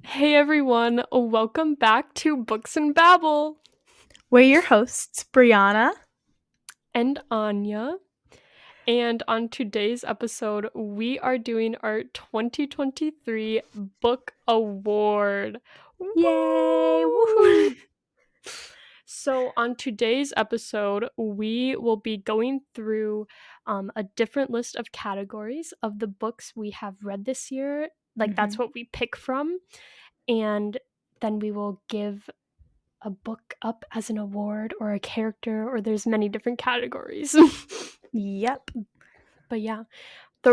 Hey everyone, welcome back to Books and Babble We're your hosts, Briannah. and Anja. And on today's episode, we are doing our 2023 Book Award. Yay! Woo! Woohoo! So, on today's episode, we will be going through a different list of categories of the books we have read this year. That's what we pick from. And then we will give a book up as an award or a character, or there's many different categories. Yep. But yeah, the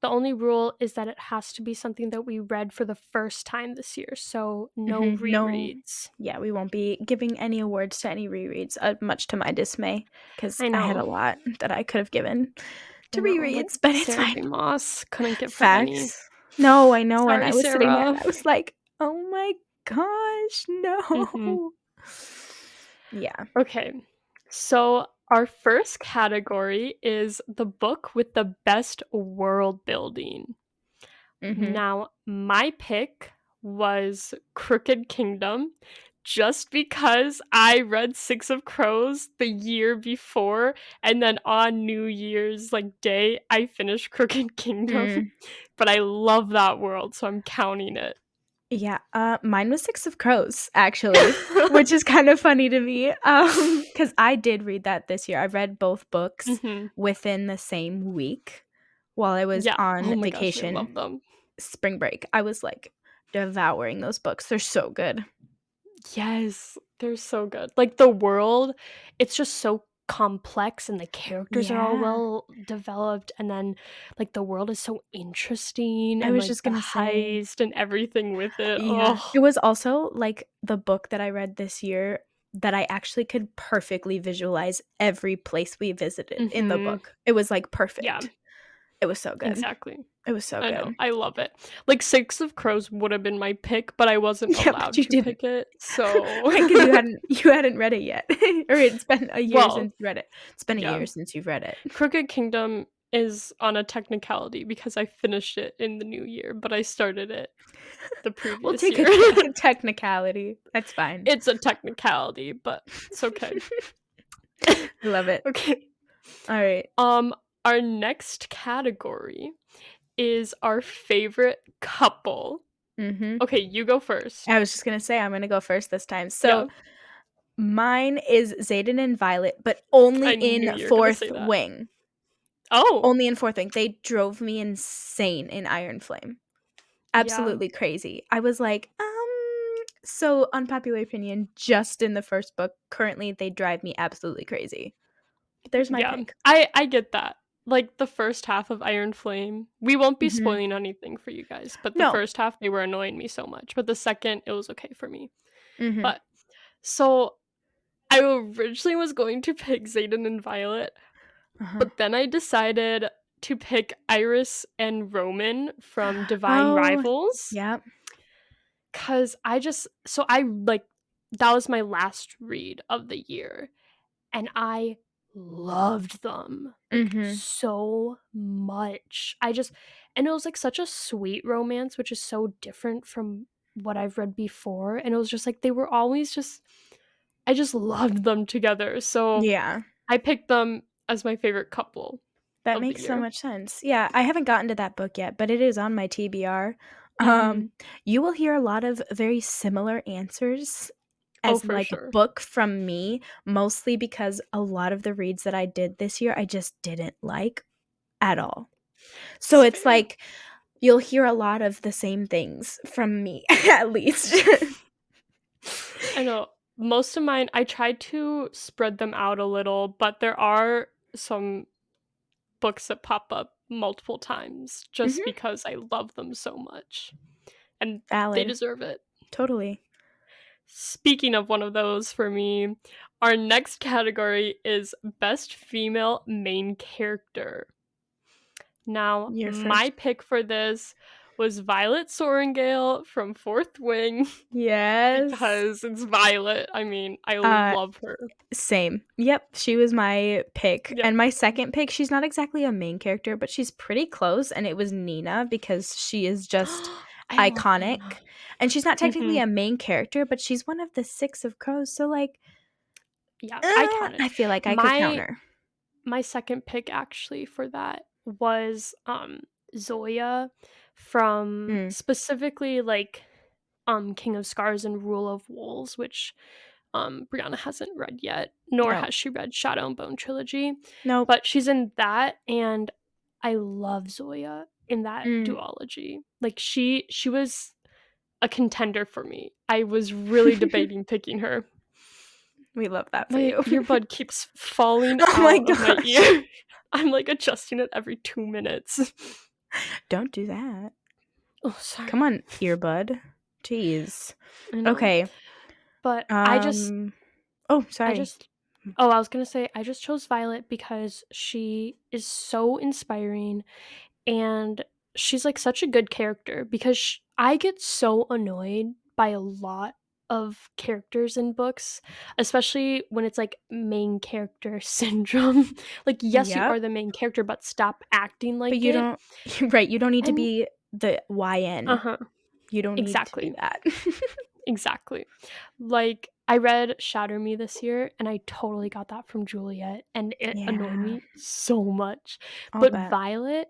only rule is that it has to be something that we read for the first time this year. So no rereads. Yeah, we won't be giving any awards to any rereads, much to my dismay, because I I had a know. lot that I could have given to Like rereads, but it's Sarah J. fine. Moss couldn't give her any. Facts. No, I know, and Sorry, I was sitting there Sarah. and I was like, oh my gosh, Mhm. no. Yeah. Okay, so our first category is the book with the best world building. Now, my pick was Crooked Kingdom just because I read Six of Crows the year before, and then on New Year's Day, I finished Crooked Kingdom. But I love that world, so I'm counting it. Yeah, mine was Six of Crows, actually, which is kind of funny to me, because I did read that this year. I read both books Mhm. within the same week while I was Yeah. on Oh my gosh, I vacation, love them. spring break. I was, like, devouring those books. They're so good. Yes, they're so good. The world, it's just so complex and the characters are all Yeah. well developed, and then the world is so interesting, I and was just the gonna say heist and everything with it. yeah. Oh, It was also, like, the book that I read this year that I actually could perfectly visualize every place we visited in the mhm. book. It was, like, Yeah, perfect. It was so good. exactly. It was so I know. good. I love it. Six of Crows would have been my pick, but I wasn't Yeah, but allowed you to didn't. pick it. So, Right, 'cause you hadn't read it yet. Or it's been a year well, since you read it. It's been a yeah. year since you've read it. Crooked Kingdom is on a technicality because I finished it in the new year, but I started it the We'll previous take year. a technicality. That's fine. It's a technicality, but it's okay. I love it. Okay. Alright. Our next category is our favorite couple. Mhm. Okay, you go first. I was just gonna say I'm gonna go first this time. Yeah, So, mine is Xaden and Violet, but I only knew in you were gonna say 4th that. Wing. Oh, Only in 4th Wing. They drove me insane in Iron Flame. yeah, Absolutely crazy. I was like, so unpopular opinion, just in the first book, currently they drive me absolutely crazy. But there's my yeah. pick. I get that. The first half of Iron Flame, we won't be Mhm. spoiling anything for you guys, but the No. first half they were annoying me so much. But the second, it was okay for me. Mhm. But so I originally was going to pick Xaden and Violet, Uh-huh. but then I decided to pick Iris and Roman from Divine Oh, Rivals, yeah. cuz that was my last read of the year, and I loved them Mhm. so much. And it was such a sweet romance, which is so different from what I've read before, and it was just they were always just I just loved them together. So Yeah. I picked them as my favorite couple That of the makes so year. much sense. Yeah, I haven't gotten to that book yet, but it is on my TBR. Mhm. You will hear a lot of very similar answers Oh, as, for like, a sure. book from me, mostly because a lot of the reads that I did this year, I just didn't like at all. So It's it's fair. like you'll hear a lot of the same things from me, at least. I know. Most of mine, I tried to spread them out a little, but there are some books that pop up multiple times just Mhm. because I love them so much, and they Valid. deserve it. Totally. Speaking of one of those for me, our next category is Best Female Main Character. Now, You're my first. pick for this was Violet Sorrengail from Fourth Wing Yes. because it's Violet. I mean, I Uh, love her. Same. Yep, she was my pick, Yep. and my second pick, she's not exactly a main character, but she's pretty close, and it was Nina because she is just I love iconic, Brianna. and she's not technically Mhm. a main character, but she's one of the 6 of Crows, so, like, Yeah, iconic. I feel like I could My counter. my second pick actually for that was, Zoya from Mm, specifically, like, King of Scars and Rule of Wolves, which, Brianna hasn't read yet, nor no. has she read Shadow and Bone trilogy, Nope. but she's in that, and I love Zoya in that Mm. duology. Like, she was a contender for me. I was really debating picking her. We love that for My you. earbud keeps falling Oh my out of my gosh. ear. I'm, like, adjusting it every 2 minutes. Don't do that. Oh, sorry. Come on, earbud. Jeez. I know. Okay. But Um Oh, I sorry. just oh, I was gonna say, I just chose Violet because she is so inspiring, and she's, like, such a good character because I get so annoyed by a lot of characters in books, especially when it's, like, main character syndrome. Like, yes, you Yep. are the main character, but stop acting But like you it, don't right, you don't need to and be the YN. Uh-huh. You don't need to be Exactly. that. Exactly. Like, I read Shatter Me this year, and I totally got that from Juliet, and it annoyed Yeah, me so much. I'll But bet. Violet,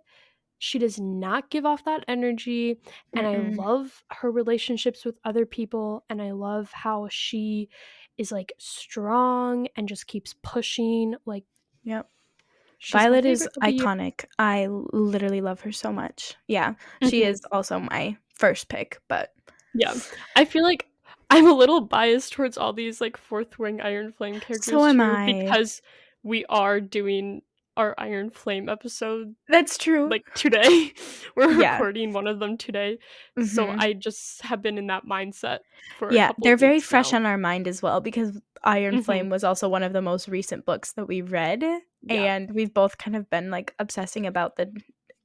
she does not give off that energy, and I Mm-mm. love her relationships with other people, and I love how she is, like, strong and just keeps pushing, like, Yep. she's my Violet is favorite of the year. iconic. I literally love her so much. Yeah, she Mhm. is also my first pick, but Yeah. I feel like I'm a little biased towards all these, like, Fourth Wing Iron Flame so characters am too, I. because we are doing our Iron Flame episode, That's true. like, today. We're Yeah. recording one of them today, so Mhm. I just have been in that mindset for a Yeah, couple they're of very weeks fresh now. on our mind as well because Iron Mhm. Flame was also one of the most recent books that we read, Yeah. and we've both kind of been, like, obsessing about the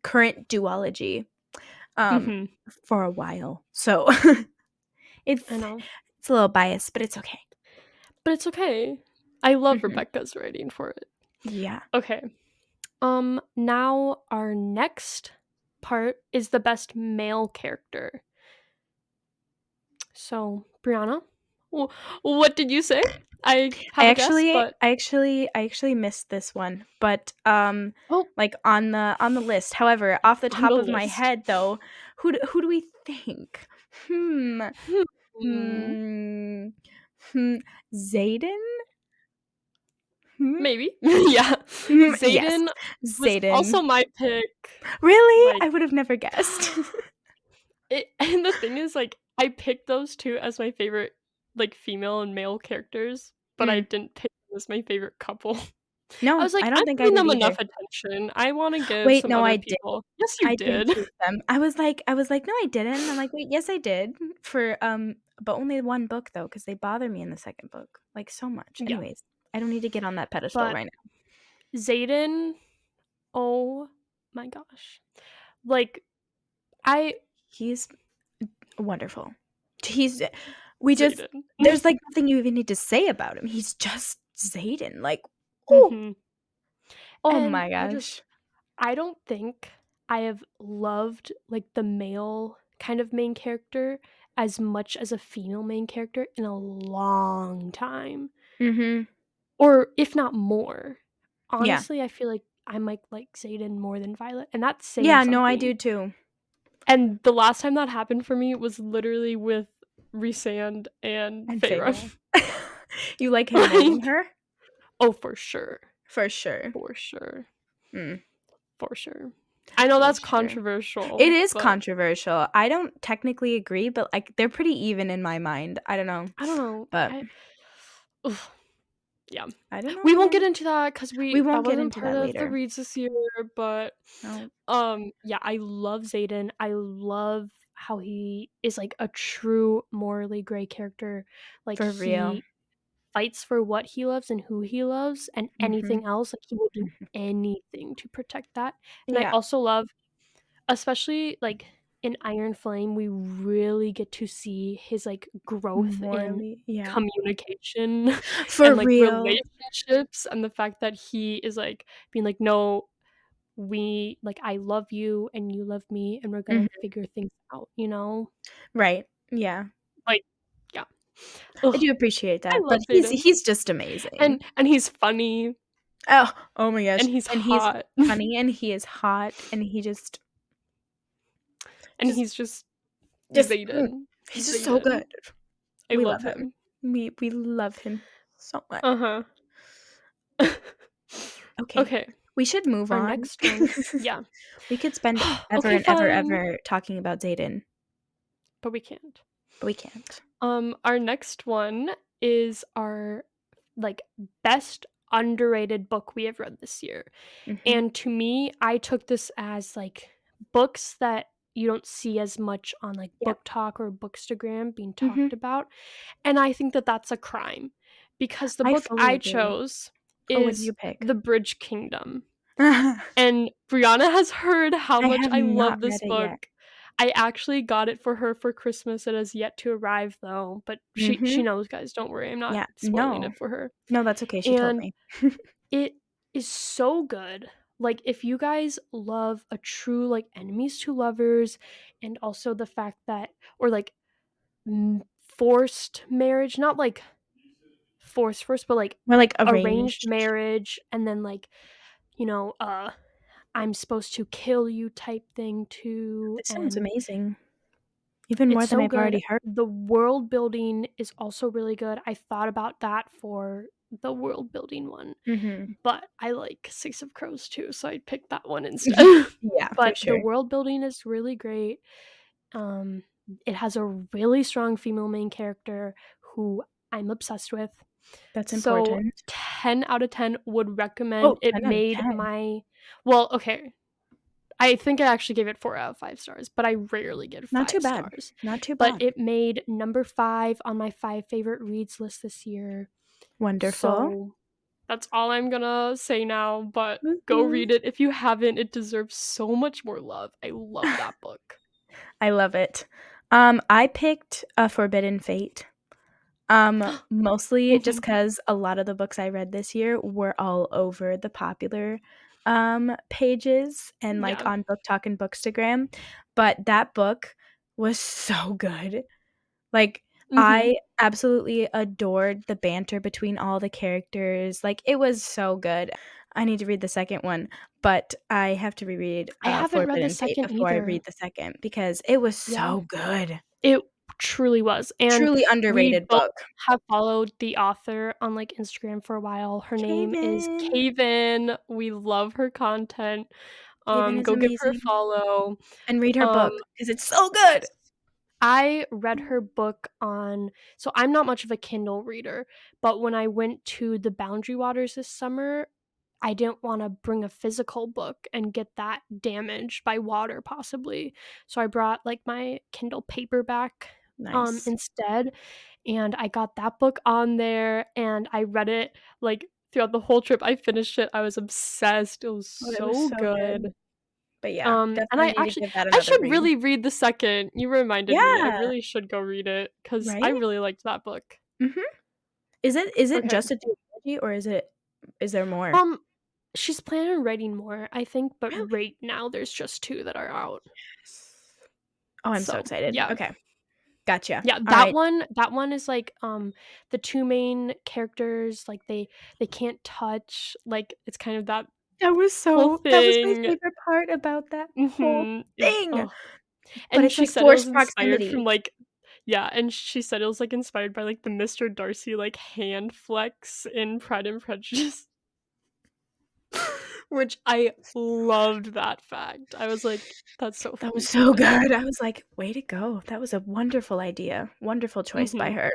current duology, um, Mhm. for a while. So, I it's know. it's a little biased, but it's okay. But it's okay. I love Mhm. Rebecca's writing for it. Yeah. Okay. Now our next part is the best male character. So, Brianna, what did you say? I I have a guess, actually but I actually missed this one, but, oh, like, on the list. However, off the on the top of my list. head, though, who do we think? Hmm. Hmm, Hmm. Hmm. Xaden? Hmm? maybe. Yeah. Yes. Xaden was Xaden. also my pick. Really? Like, I would have never guessed. it and the thing is, like, I picked those 2 as my favorite, like, female and male characters, but I Mm. didn't pick them as my favorite couple. I No, was like, I don't "I'm think I giving did them either. enough attention. I wanna give Wait, some no, other I did. people." Yes, you I did did. choose them. "No, I didn't." I'm like, "Wait, yes, I did." For, but only 1 book though, because they bother me in the 2nd book, like, so much. Yeah, Anyways, I don't need to get on that pedestal but right now. Xaden, oh my gosh. Like, I He's wonderful. He's we just Xaden. there's, like, nothing you even need to say about him. He's just Xaden, like, oh, Mhm. oh And my gosh. I don't think I have loved, like, the male kind of main character as much as a female main character in a long time, Mhm. or if not more. Yeah. Honestly, I feel like I might like Xaden more than Violet, and that's saying Yeah, no, I something. do too. And the last time that happened for me was literally with Rhysand and And Feyre. Feyre. You like him more than Like, her? oh, for sure. For sure. For sure. Mm, For sure. I know for that's sure. It controversial, is but controversial. I don't technically agree, but, like, they're pretty even in my mind. I don't know, I don't know. but Oof, yeah. I don't know, We won't get man. into that because We that won't get wasn't into part that of the later. reads this year, but, No, yeah, I love Xaden. I love how he is, like, a true morally gray character. Like, for real. he fights for what he loves and who he loves, and Mhm, anything else, like, he will do mhm. anything to protect that, and I Yeah, also love, especially, like, in Iron Flame, we really get to see his, like, growth in morally, yeah. communication For and, like, real. relationships, and the fact that he is, like, being like, "No, I love you and you love me and we're gonna Mhm. figure things out, you know? Right. Yeah. Like, yeah. I Ugh, do appreciate I that, but love he's Xaden. he's just amazing. And he's funny Oh my gosh, and he's and he's hot. funny, and he is hot, and he And just he's just just Xaden. he's just so Xaden. good. I We love love him. him. We love him so much. Uh-huh. Okay, Okay, we should move our on. next one, yeah. We could spend ever Okay, and ever, fine, ever talking about Xaden, but we can't. but we can't. Our next one is our, like, best underrated book we have read this year, Mhm. and to me, I took this as, like, books that you don't see as much on, like, Yep. Book Talk or Bookstagram being Mhm. talked about, and I think that that's a crime, because the I book fully I agree. chose Oh, what did you is pick? The Bridge Kingdom. I And Brianna has heard how much have I not love read this it book. yet. I actually got it for her for Christmas. It has yet to arrive though, but she Mhm. knows, guys, don't worry. I'm not Yeah. spoiling No. it for her. No, that's okay, she told And me. it is so good. Like, if you guys love a true, like, enemies to lovers, and also the fact that, or like, forced marriage, not like forced first, but like More like arranged arranged. marriage, and then like, you know, I'm supposed to kill you type thing too, This sounds and amazing. Even it's more than so I've good. already heard. The world building is also really good. I thought about that for the world building one, Mhm. but I like Six of Crows too, so I picked that one instead. Yeah, for But the sure. world building is really great. Um, it has a really strong female main character who I'm obsessed with. That's So important. 10 out of 10 would Oh, recommend. It 10 out of made 10. my, well, okay, I think I actually gave it 4 out of 5 stars, but I rarely give Not too 5 bad. stars. Not too But bad. it made number 5 on my 5 favorite reads list this year. Wonderful. So that's all I'm gonna say now, but go Woohoo. read it if you haven't. It deserves so much more love. I love that book. I love it. I picked A Forbidden Fate. Mostly just Mhm. 'cause a lot of the books I read this year were all over the popular, pages and, like, Yeah. on Book Talk and Bookstagram, but that book was so good. Like, Mhm. I absolutely adored the banter between all the characters, like, it was so good. I need to read the second one, but I have to reread, I haven't read the Forbidden Fate second before I read either. the second because it was Yeah. so good. It truly was, and Truly we underrated both book. have followed the author on, like, Instagram for a while. Her name is Caven. Caven. We love her content. Caven is Go give her a amazing. follow. And read her Um, book because it's so yes. good. I read her book on, so I'm not much of a Kindle reader, but when I went to the Boundary Waters this summer, I didn't wanna bring a physical book and get that damaged by water possibly, so I brought, like, my Kindle paperback, Nice. instead, and I got that book on there, and I read it, like, throughout the whole trip. I finished it, I was obsessed, it was Oh, it was so so good. good. But yeah, And definitely I need to actually give that I another should read. really read the second. You reminded me. I Yeah, really should go read it because I right? really liked that book. Mhm. Is it Okay. just a duology or is there more? Um, she's planning on writing more, I think, but Really? right now there's just 2 that are out. Yes. Oh, I'm so So, excited. yeah. Okay, gotcha. Yeah, Alright. that one is like, the 2 main characters, like, they can't touch, like, it's kind of that whole That was my thing. favorite part about that whole Mhm. It thing, oh, but and it's she like said it was forced inspired from, proximity. like, yeah, and she said it was, like, inspired by, like, the Mr. Darcy, like, hand flex in Pride and Prejudice, which I loved that fact. I was like, "That's so That was funny to so say." good. I was like, "Way to go. That was a wonderful idea. Wonderful choice by Mhm. her."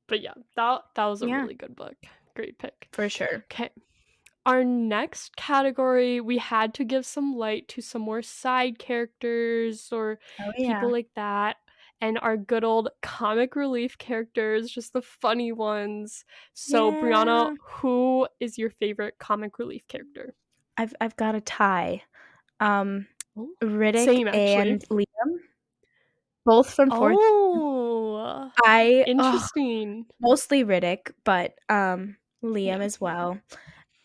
But yeah, that was a Yeah, really good book. Great pick. for sure. Okay. Our next category, we had to give some light to some more side characters or Oh, people yeah. like that, and our good old comic relief characters, just the funny ones. So, Brianna, Yeah. who is your favorite comic relief character? I've got a tie. Um, Oh. Riddick Same, actually. and Liam, both from 4th. Oh, I interesting. mostly Riddick, but, Liam Yeah. as well.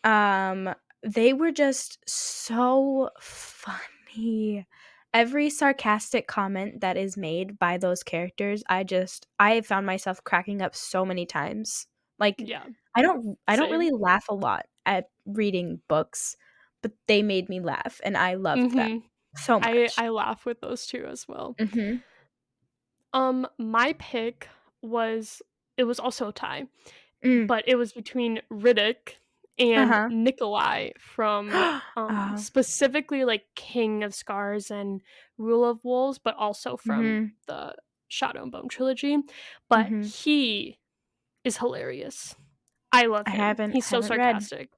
Um, They were just so funny. Every sarcastic comment that is made by those characters, I have found myself cracking up so many times. Like, Yeah, I don't same. really laugh a lot at reading books, but they made me laugh, and I loved that Mhm. so much. I laugh with those 2 as well. Mhm. My pick was it was also a tie, Mm. but it was between Riddick and Uh-huh. Nikolai from, Oh. specifically, like, King of Scars and Rule of Wolves, but also from Mhm. the Shadow and Bone trilogy, but Mhm. he is hilarious. I love I him. haven't He's so haven't read. sarcastic.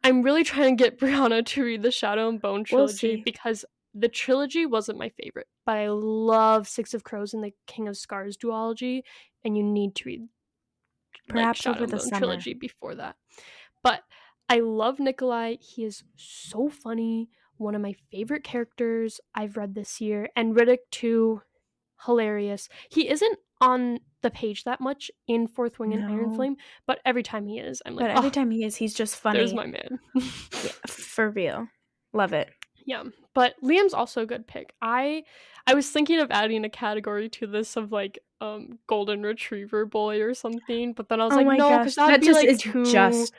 I'm really trying to get Brianna to read the Shadow and Bone We'll trilogy see. because the trilogy wasn't my favorite, but I love Six of Crows and the King of Scars duology, and you need to read, like, Perhaps Shadow over and the Bone summer. trilogy before that. But I love Nikolai, he is so funny, one of my favorite characters I've read this year, and Riddick too, hilarious. He isn't on the page that much in Fourth Wing and Iron No. Flame, but every time he is, I'm like, But every "Oh, time he is, he's just there's funny. my man." Yeah, for real. Love it. Yeah, but Liam's also a good pick. I was thinking of adding a category to this of, like, golden retriever boy or something, but then I was Oh like, my "No, because gosh, that'd that be, just like, is too." just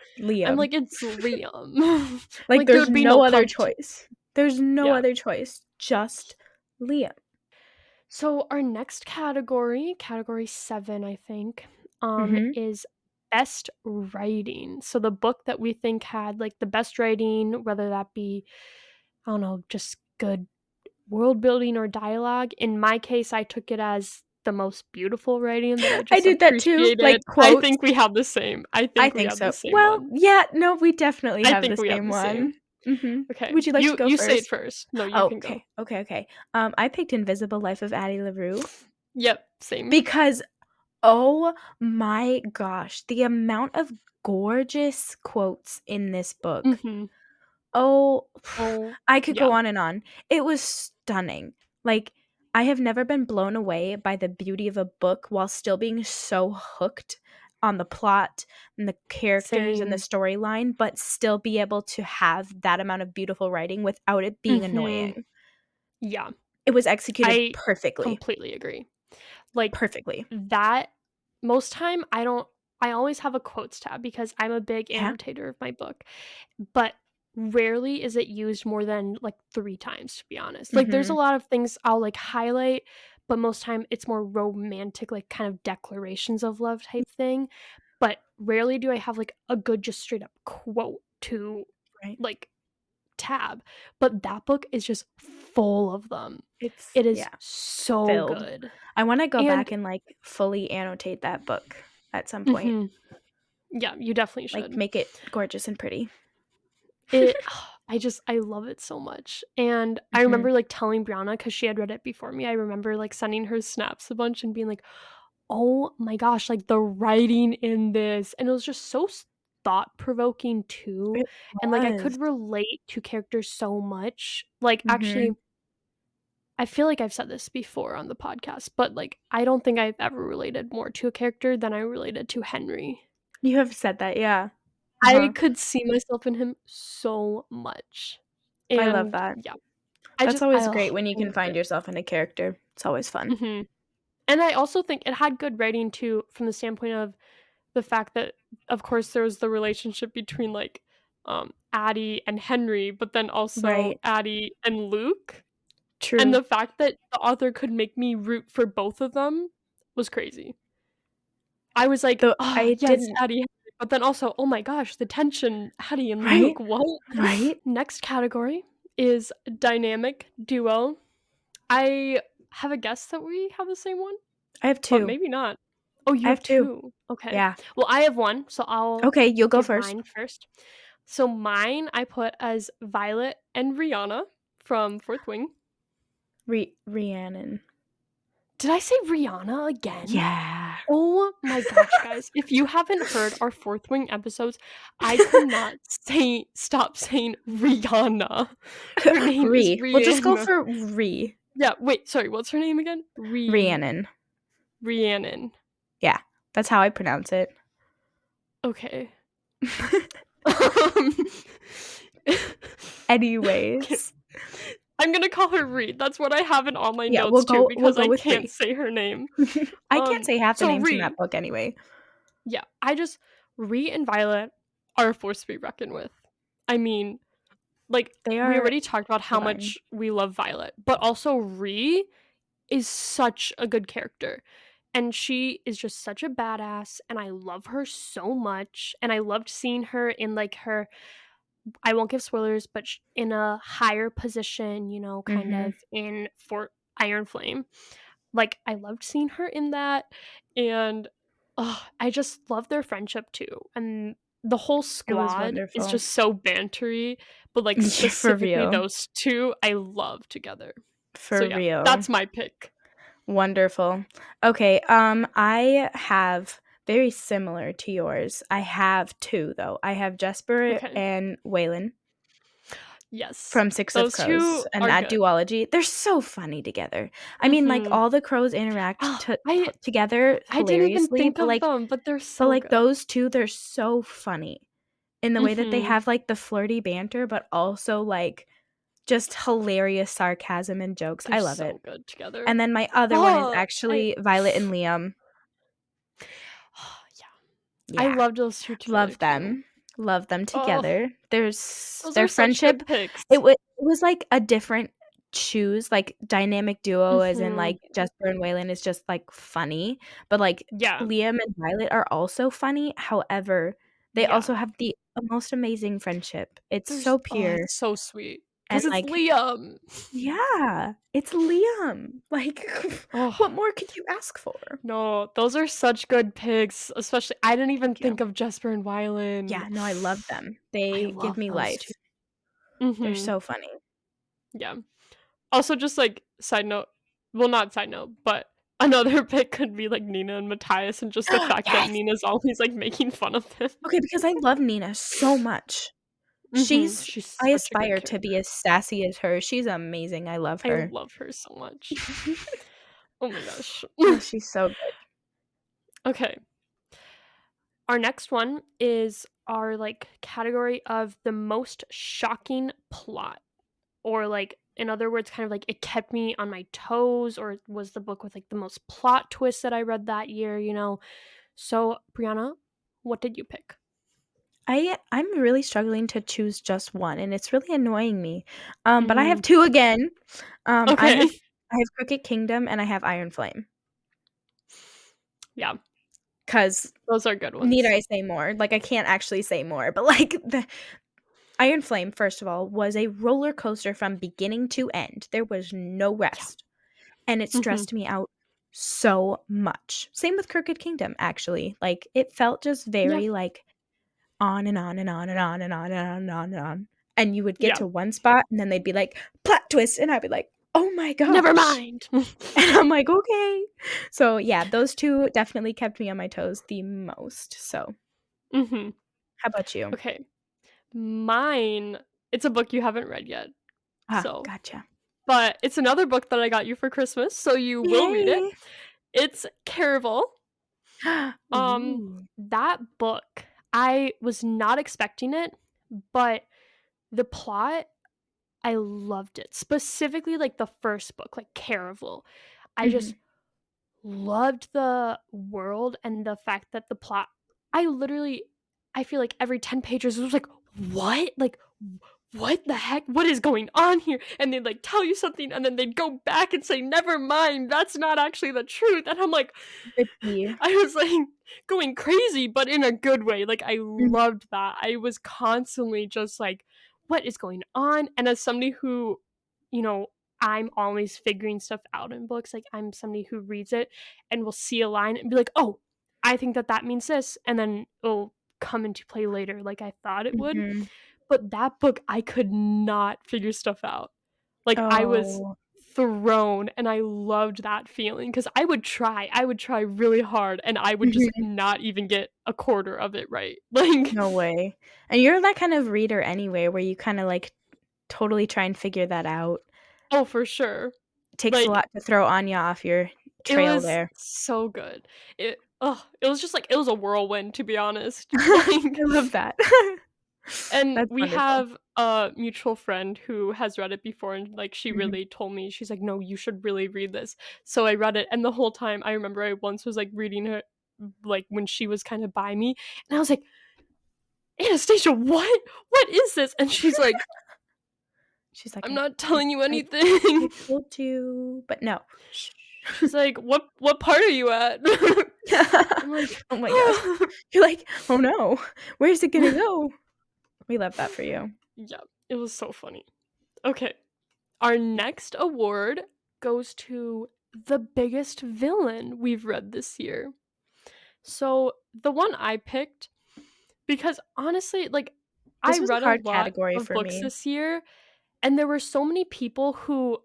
I'm Liam. like, "It's Liam." I'm Like, like, there there's would be no no other competi choice. There's no Yeah. other choice. Just Liam. So our next category, category 7, I think, Mhm. is best writing. So the book that we think had, like, the best writing, whether that be, I don't know, just good world building or dialogue. In my case, I took it as the most beautiful writing that I I just did that too, appreciated. like, I quotes. think we have the same. I I think we think have the so. same Well, one. yeah, no, we definitely I have think the we have same the same. one. Mhm. Okay. Would you like to go You say it first? first. No, you Oh, can go. okay, okay, okay. I picked Invisible Life of Addie LaRue Yep, same. because, oh my gosh, the amount of gorgeous quotes in this book. Mhm. Oh, Oh, I could yeah. go on and on. It was stunning. Like, I have never been blown away by the beauty of a book while still being so hooked on the plot and the characters and the Same. storyline, but still be able to have that amount of beautiful writing without it being Mhm. annoying. Yeah. It was executed I perfectly. completely agree. Like, Perfectly. that most time, I always have a quotes tab because I'm a big Yeah. annotator of my book, but rarely is it used more than, like, 3 times, to be honest. Like, there's a Mhm. lot of things I'll, like, highlight, but most time it's more romantic, like, kind of declarations of love type thing, but rarely do I have, like, a good just straight up quote to, Right. like, tab, but that book is just full of them. It's It is yeah, so filled. good. I wanna go And back and, like, fully annotate that book at some point. Mhm. Yeah, you definitely Like, should. make it gorgeous and pretty. It I love it so much, and I Mhm. remember, like, telling Brianna because she had read it before me, I remember, like, sending her snaps a bunch and being like, "Oh my gosh, like, the writing in this," and it was just so thought-provoking too, It and, like, I was. could relate to characters so much. Like, actually, Mhm. I feel like I've said this before on the podcast, but, like, I don't think I've ever related more to a character than I related to Henry. You have said that, yeah. I Uh-huh. could see myself in him so much, I love and that. yeah, That's always great when you I can loved find it. yourself in a character. It's always fun. Mhm, and I also think it had good writing too from the standpoint of the fact that, of course, there was the relationship between, like, Addie and Henry, but then also Right. Addie and Luke, and True. the fact that the author could make me root for both of them was crazy. I was like, Though "Oh, I yes, didn't Addie," but then also, "Oh my gosh, the tension, Addie and right? Luke, what?" Right? Next category is dynamic duo. I have a guess that we have the same one, I have but 2. maybe not. Oh, you I have have 2. 2. Okay. Yeah. Well, I have 1, so I'll Okay, you'll go give first. mine first. So mine I put as Violet and Rihanna from Fourth Wing. Rhiannon. Did I say Rihanna again? Yeah. Oh my gosh, guys. If you haven't heard our Fourth Wing episodes, I could not stop saying Rihanna. Her name is We'll just go Rihanna. for Rhi. Yeah, wait, sorry, what's her name again? Rhiannon. Rhiannon. Yeah, that's how I pronounce it. Okay. Um, okay. Anyways. I'm gonna call her Reed. That's what I have in all my Yeah, notes too we'll because go I with can't Bree. say her name. I can't say half the So names in that Reed, book anyway. yeah, Reed and Violet are a force to be reckoned with. I mean, like, They we are already talked about how divine. much we love Violet, but also Reed is such a good character. And she is just such a badass, and I love her so much. And I loved seeing her in like her, I won't give spoilers, but in a higher position, kind Mhm. of in Fort Iron Flame. Like, I loved seeing her in that, and, I just love their friendship too, and the whole It was squad is wonderful. just so bantery, but, like, Yeah, for specifically real. those 2 I love together. So, For yeah, real. that's my pick. Wonderful. Okay, I have very similar to yours. I have 2, though. I have Jesper Okay. and Waylon Yes. from Six of Those Crows 2 and are that good. duology. They're so funny together. I mean, like, Mhm. all the crows interact Oh, I together I didn't even hilariously, think of them, but they're but, so like, good. those 2, they're so funny in the way that they Mhm. have, like, the flirty banter, but also, like, just hilarious sarcasm and jokes. They're I love it. so good together. And then my other one is Oh, I actually Violet and Liam. yeah. I Yeah, loved those 2 together love too. them. Love them Oh, together. those Their are such friendship, good picks. it was like a different choose, like, dynamic duo as in, like, Mhm. Jesper and Waylon is just, like, funny, but, like, Yeah, Liam and Violet are also funny, however, they yeah. also have the most amazing friendship. It's There's so oh, pure it's so sweet and, because it's like Liam. yeah, it's Liam. Like, what Oh, more could you ask for? no, those are such good picks, especially I didn't even Yeah. think of Jesper and Wylan. Yeah, no, I love them. I They give love me those 2. life. They're Mhm. so funny. Yeah. Also, just, like, side note, well, not side note, but another pick could be, like, Nina and Matthias and just the fact that Yes! Nina's always, like, making fun of him. Okay, because I love Nina so much. Mhm. She's She's I such a good aspire to be character. as sassy as her. She's amazing. I love I her. love her so much. Oh my gosh. Oh, she's so good. Okay. Our next one is our, like, category of the most shocking plot, or, like, in other words, kind of like it kept me on my toes, or it was the book with, like, the most plot twists that I read that year? So, Brianna, what did you pick? I'm really struggling to choose just one, and it's really annoying me. But I have Mm, 2 again. Um, I okay. have I have Crooked Kingdom and I have Iron Flame. Yeah, 'Cause those are good need ones. I say more? Like, I can't actually say more, but, like, the Iron Flame, first of all, was a roller coaster from beginning to end. There was no Yeah. rest, and it Mhm. stressed me out so much. Same with Crooked Kingdom, actually. Like, it felt just Yeah. very, like, on and on and on and on and on and on and on and on, and you would get Yeah. to one spot, and then they'd be like, "Plot twist," and I'd be like, "Oh my Never gosh." mind. And I'm like, "Okay." So, yeah, those 2 definitely kept me on my toes the most, so Mhm. how about you? Okay. Mine, it's a book you haven't read yet, Ah, so gotcha. but it's another book that I got you for Christmas, so you will read it. Yay. It's Caraval. Um, Ooh. that book, I was not expecting it, but the plot, I loved it. Specifically, like, the first book, like, Caraval. I just Mhm. loved the world and the fact that the plot, I literally, I feel like every 10 pages it was like, "What? Like, what the heck? What is going on here?" And they'd, like, tell you something, and then they'd go back and say, "Never mind, that's not actually the truth," and I'm like, Good tea. I was, like, going crazy, but in a good way. Like, I Mhm, loved that. I was constantly just like, "What is going on?" And as somebody who, you know, I'm always figuring stuff out in books, like, I'm somebody who reads it and will see a line and be like, "Oh, I think that that means this," and then it'll come into play later like I thought it would. mhm. But that book, I could not figure stuff out. Like, I was Oh. thrown, and I loved that feeling because I would try really hard, and I would just Mhm. not even get a quarter of it right. Like, No way. And you're that kind of reader anyway, where you kinda, like, totally try and figure that out. oh, for sure. It takes a Like, lot to throw Anya off your it trail was there. so good. It was just like it was a whirlwind, to be honest. Like, I love that. And That's we wonderful. have a mutual friend who has read it before, and, like, she Mhm. really told me, she's like, "No, you should really read this." So I read it, and the whole time, I remember I once was, like, reading it, like, when she was kinda by me, and I was like, "Anastasia, what? What is this?" And she's like, She's like, "I'm "I not I telling you I I anything." told you, but no." Shh. She's like, "What part are you at?" I'm like, Oh my gosh. You're like, "Oh no. Where's it gonna go?" We love that for you. Yeah, it was so funny. Okay, our next award goes to the biggest villain we've read this year. So, the one I picked, because honestly, like, I This was a read a hard lot category of for books me. this year, and there were so many people who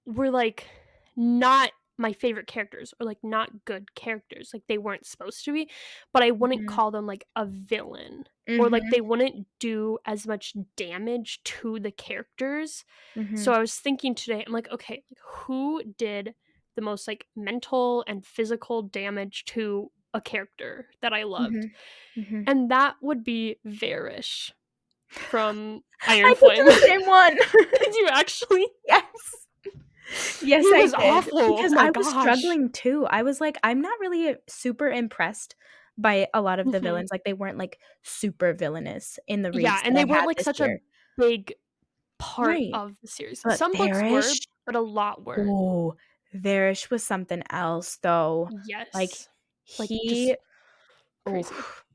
were, like, not my favorite characters, or, like, not good characters, like, they weren't supposed to be, but I wouldn't Mhm. call them, like, a villain, or, like, Mhm. they wouldn't do as much damage to the characters. So Mhm. I was thinking today, I'm like, "Okay, like, who did the most, like, mental and physical damage to a character that I loved?" Mhm. Mhm. And that would be Varish from Iron I picked Flame. the same one. Did you actually? Yes. Yes, He I was did, awful, oh because my I was gosh. struggling too. I was like, I'm not really super impressed by a lot of the Mhm. villains, like, they weren't, like, super villainous in the Yeah, reads and that they I weren't, had like, this such a year. big part Right, of the series. but Some books were, Varish, but a lot weren't. ooh, Varish was something else, though. Like, Yes. Like, he just crazy. oof.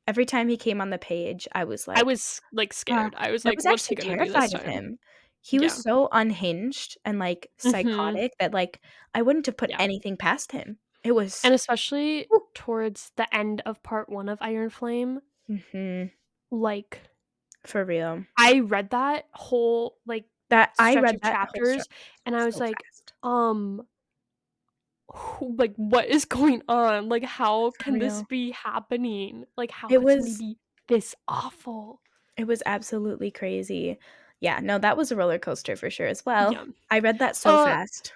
Every time he came on the page, I was I like, was, like, "Ah." scared. I was I like, was "What's he actually gonna do this terrified of time?" him. He was Yeah. so unhinged and, like, Mhm. psychotic that, like, I wouldn't have put Yeah. anything past him. It was And especially woo. towards the end of part 1 of Iron Flame, Mhm. like, For real. I read that whole, like, That I stretch read of that whole story chapters, and I was so like, fast. um, like, what is going on? Like, how For can this real. be happening? Like, how It could somebody was be this awful? it was absolutely crazy. Yeah, no, that was a roller coaster for sure as well. Yeah. I read that so Uh, fast.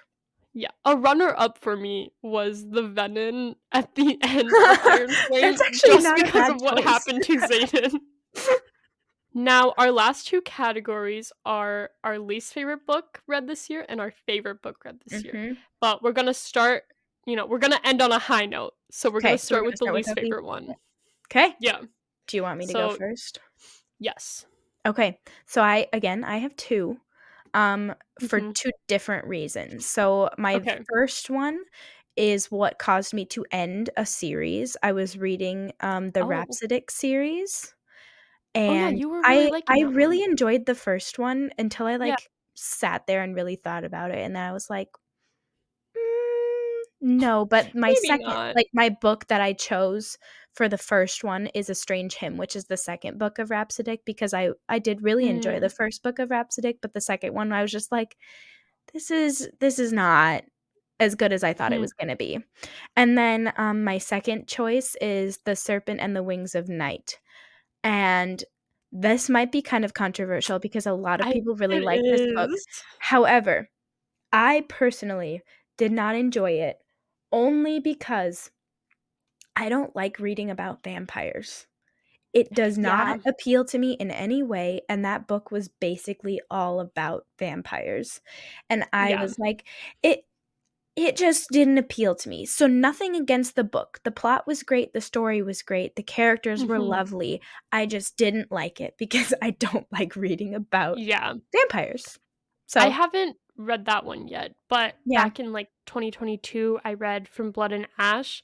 yeah, a runner-up for me was the Venom at the end of Iron Flame That's actually just not a because bad of what choice. happened to Xaden. Now, our last 2 categories are our least favorite book read this year and our favorite book read this year. Mhm. But we're gonna start, we're gonna end on a high note. So we're gonna 'Kay, so we're start gonna with the start with least our least favorite one. favorite. 'Kay. Yeah. Do you want me to go So, first? yes. Okay. So I have 2, for Mhm. 2 different reasons. So my Okay. first one is what caused me to end a series. I was reading, the Oh. Rhapsodic series, Oh, yeah, and you were really I liking that really one. enjoyed the first one until I, Yeah. like, sat there and really thought about it, and then I was like, no, but my Maybe second not. like, my book that I chose for the first one is A Strange Hymn, which is the second book of Rhapsodic because I did really enjoy Mm. the first book of Rhapsodic, but the second one, I was just like, "This is not as good as I thought it Mhm. was gonna be." And then, my second choice is The Serpent and the Wings of Night, and this might be kind of controversial because a lot of I people really It like this book. is. However, I personally did not enjoy it only because I don't like reading about vampires. It does not Yeah. appeal to me in any way, and that book was basically all about vampires. And I Yeah. was like, it just didn't appeal to me. So nothing against the book. The plot was great, the story was great, the characters were Mhm. lovely. I just didn't like it because I don't like reading about Yeah. vampires. I So, haven't read that one yet, but yeah. back in, like, 2022, I read From Blood and Ash,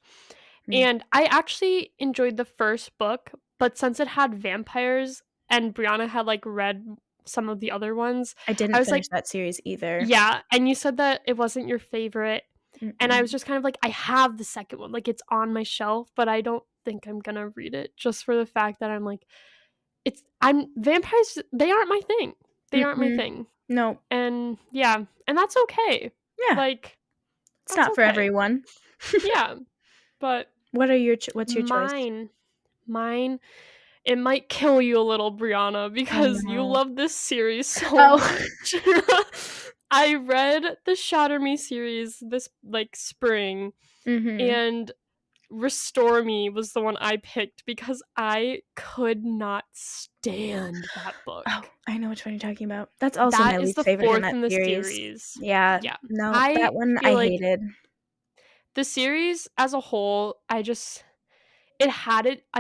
Mm. and I actually enjoyed the first book, but since it had vampires and Brianna had, like, read some of the other ones, I I didn't was finish like, that series either. yeah, and you said that it wasn't your favorite, and I was Mm-mm. just kind of like, I have the second one, like, it's on my shelf, but I don't think I'm gonna read it just for the fact that I'm like, I'm vampires, they aren't my thing. They aren't my Mm-mm. thing. No. And yeah, and that's okay. Yeah. Like, It's that's not for okay. everyone. Yeah, but What's your choice? mine mine, it might kill you a little, Brianna, Oh, because you no. love this series so Oh. much. I read the Shatter Me series this, like, spring, Mhm. and Restore Me was the one I picked because I could not stand that Oh, book. I know which one you're talking about. That's also That my is least the favorite in 4th that in the series. series. Yeah, Yeah. no, that I one feel I like hated. the series as a whole, I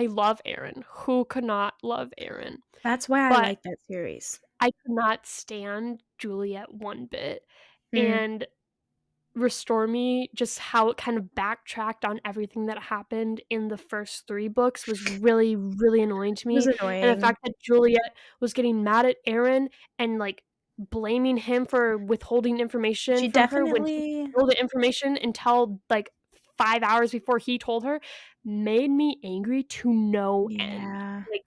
love Aaron. Who could not love Aaron? That's why I But like that series. I could not stand Juliet one bit. Mm, And Restore Me, just how it kind of backtracked on everything that happened in the first 3 books was really, really annoying to it was me, and the annoying. fact that Juliet was getting mad at Aaron and, like, blaming him for withholding information She from her when he definitely didn't know the information until, like, 5 hours before he told her, made me angry to no end. yeah. Like,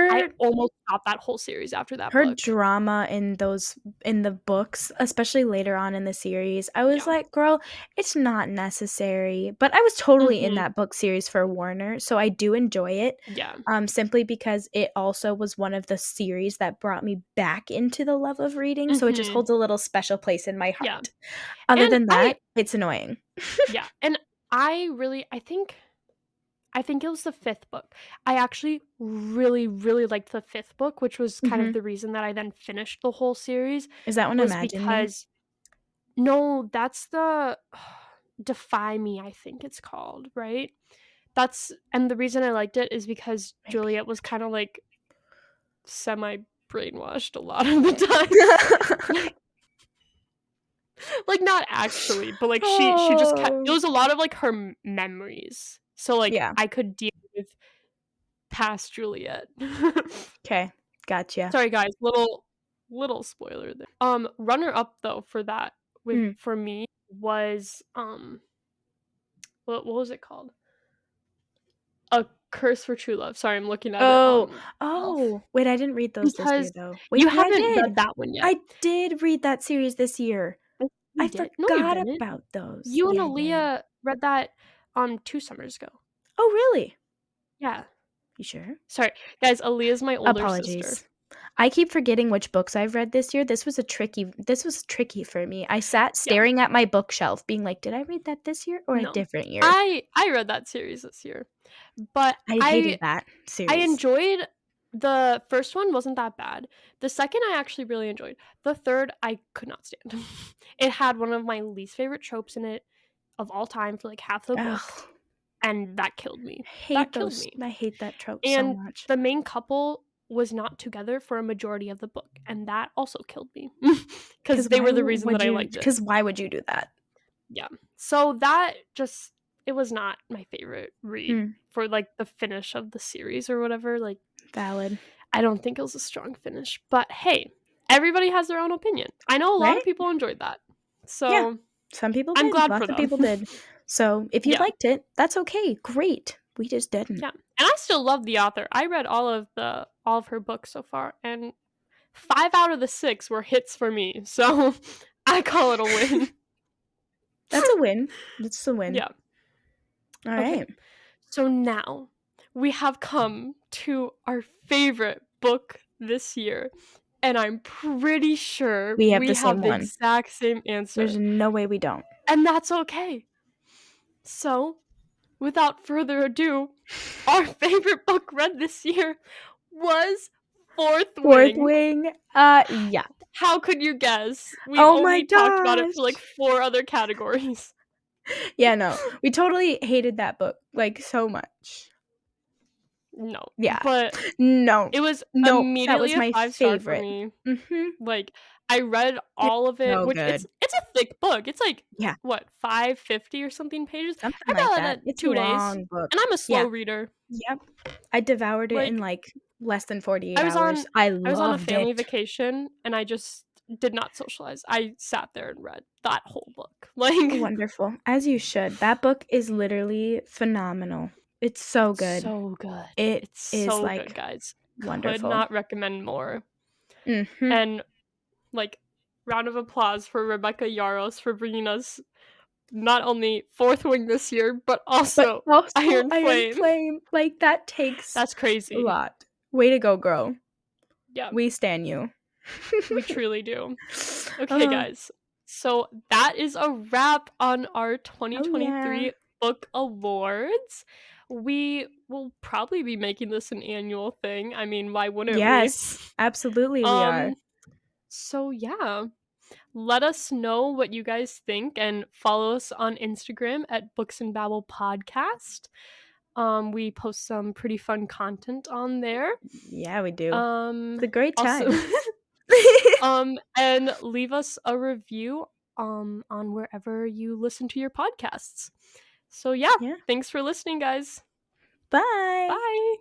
I Her almost stopped that whole series after that her book. drama in the books, especially later on in the series, I was Yeah. like, "Girl, it's not necessary." But I was totally in Mhm. that book series for Warner, so I do enjoy it, Yeah. simply because it also was one of the series that brought me back into the love of reading, so it just Mhm. holds a little special place in my Yeah. heart. Other And than I that, it's annoying. Yeah, and I think it was the 5th book. I actually really, really liked the 5th book, which was kind of Mhm. the reason that I then finished the whole series, Is that one was Imagine Me? because no, that's the Defy Me, I think it's called, right? That's and the reason I liked it is because Maybe Juliet was Imagine kinda, like, semi-brainwashed a lot of the time. Me. Like, not actually, but, like, she just kept it Oh. was a lot of, like, her memories. So, like, Yeah, I could deal with past Juliet. 'kay. Gotcha. Sorry, guys, little spoiler there. Runner up though for that Mm. for me was, what was it called? A Curse for True Love. Sorry, I'm looking at it Oh, on shelf. oh, wait, I didn't read those this year, Because though. Wait, you yeah, I haven't did. read that one yet. I did read that series this year. Yes, I you did. No, you forgot didn't. about those. You and Yeah, I did. Aaliyah read that, 2 summers ago. Oh, really? Yeah. You sure? Sorry. Guys, Aaliyah's my older sister. Apologies. I keep forgetting which books I've read this year. This was tricky for me. I sat Yeah. staring at my bookshelf being like, "Did I read that this year or a No. different year?" I read that series this year, but I I hated that I series. enjoyed the first one wasn't that bad. The second I actually really enjoyed. The third I could not stand. It had one of my least favorite tropes in it of all time for, like, half the book, Ugh, and that killed me. That hate killed those me. I hate that trope so And much. the main couple was not together for a majority of the book, and that also killed me because 'Cause they were the reason that I liked it. why would you do that? Yeah. So that just it was not my favorite read Mm, for, like, the finish of the series or whatever, like, valid. I don't think it was a strong finish, but hey, everybody has their own opinion. I know a lot of Right? people enjoyed that. Yeah. So, Some people I'm did, glad for lots of them. people did. So, if you Yeah, liked it, that's okay, great. We just didn't. yeah, and I still love the author. I read all of her books so far, and 5 out of the 6 were hits for me, so I call it a win. That's a win. That's a win. Yeah, okay. Alright. So now we have come to our favorite book this year, and I'm pretty sure We have we the have same the one. exact same There's answer, no way we don't. and that's okay. So, without further ado, our favorite book read this year was Fourth Fourth Wing. Wing? Yeah. How could you guess? We've Oh my only talked about it for like gosh! 4 other categories. Yeah, no. We totally hated that book, like, so much. No, Yeah. but No. it was Nope, that immediately was a my 5-star for favorite. me. Mhm. Like, I read It's all of it, so which good. it's a thick book. It's like, Yeah, what, 550 or something pages? something I like read that that. in It's a 2 days, long book. and I'm a Yeah. slow reader. Yep. I devoured it in, Like, like, less than 48 I was hours. on I I was on a loved family it. vacation, and I just did not socialize. I sat there and read that whole book. Like, Wonderful, as you should. That book is literally phenomenal. It's so it's good. so good. It It's is, so good, like, guys. Could wonderful. not recommend more. Mhm. And, like, round of applause for Rebecca Yarros for bringing us not only Fourth Wing this year, but But also also Iron Iron Flame. Flame, like, that takes That's a crazy. lot. Way to go, girl. Yeah, We stan you. we truly do. Okay, Uh, guys. So that is a wrap on our oh, yeah. 2023 book awards. We will probably be making this an annual thing. I mean, why wouldn't we? Yes, absolutely we are. Um, so yeah, let us know what you guys think and follow us on Instagram at Books and Babble Podcast. We post some pretty fun content on there. Yeah, we do. It's Um, a great also, time. and leave us a review on wherever you listen to your podcasts. So yeah, Yeah. thanks for listening, guys. Bye. Bye.